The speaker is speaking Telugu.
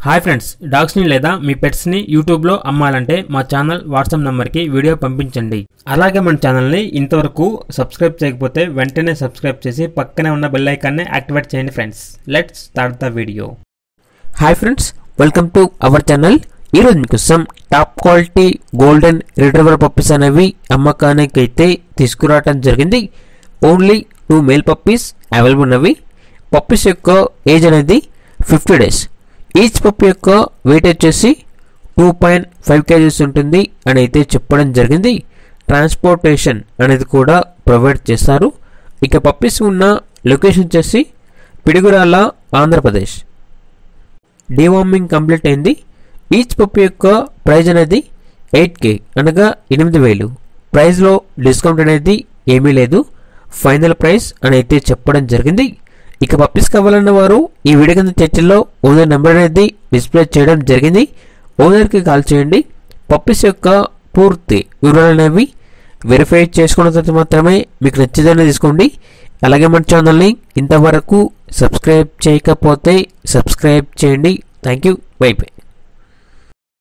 హాయ్ ఫ్రెండ్స్, డాగ్స్ని లేదా మీ పెట్స్ని యూట్యూబ్లో అమ్మాలంటే మా ఛానల్ వాట్సాప్ నెంబర్కి వీడియో పంపించండి. అలాగే మన ఛానల్ని ఇంతవరకు సబ్స్క్రైబ్ చేయకపోతే వెంటనే సబ్స్క్రైబ్ చేసి పక్కనే ఉన్న బెల్ ఐకాన్ని యాక్టివేట్ చేయండి friends. Let's start the video. Hi friends, welcome to our channel. ఈరోజు మీకోసం top quality golden retriever puppies అనేవి అమ్మకానికి అయితే తీసుకురావడం జరిగింది. ఓన్లీ 2 మేల్ పప్పీస్ అవైలబుల్ ఉన్నవి. పప్పీస్ యొక్క ఏజ్ అనేది 50 days. ఈచ్ పప్పీ యొక్క వెయిట్ వచ్చేసి 2.5 kgs ఉంటుంది అని అయితే చెప్పడం జరిగింది. ట్రాన్స్పోర్టేషన్ అనేది కూడా ప్రొవైడ్ చేస్తారు. ఇక పప్పీస్ ఉన్న లొకేషన్ వచ్చేసి పిడుగురాళ్ళ, ఆంధ్రప్రదేశ్. డీవార్మింగ్ కంప్లీట్ అయింది. ఈచ్ పప్పీ యొక్క ప్రైజ్ అనేది 8K అనగా 8,000. ప్రైజ్లో డిస్కౌంట్ అనేది ఏమీ లేదు. ఫైనల్ ప్రైస్ అని అయితే చెప్పడం జరిగింది. ఇక పప్పీస్ కావాలన్న వారు ఈ వీడియో కింద చర్చల్లో ఓనర్ నెంబర్ అనేది డిస్ప్లే చేయడం జరిగింది. ఓనర్కి కాల్ చేయండి. పప్పీస్ యొక్క పూర్తి వివరాలు అనేవి వెరిఫై చేసుకున్న తర్వాత మాత్రమే మీకు నచ్చేదని తీసుకోండి. అలాగే మన ఛానల్ని ఇంతవరకు సబ్స్క్రైబ్ చేయకపోతే సబ్స్క్రైబ్ చేయండి. Thank you. By by.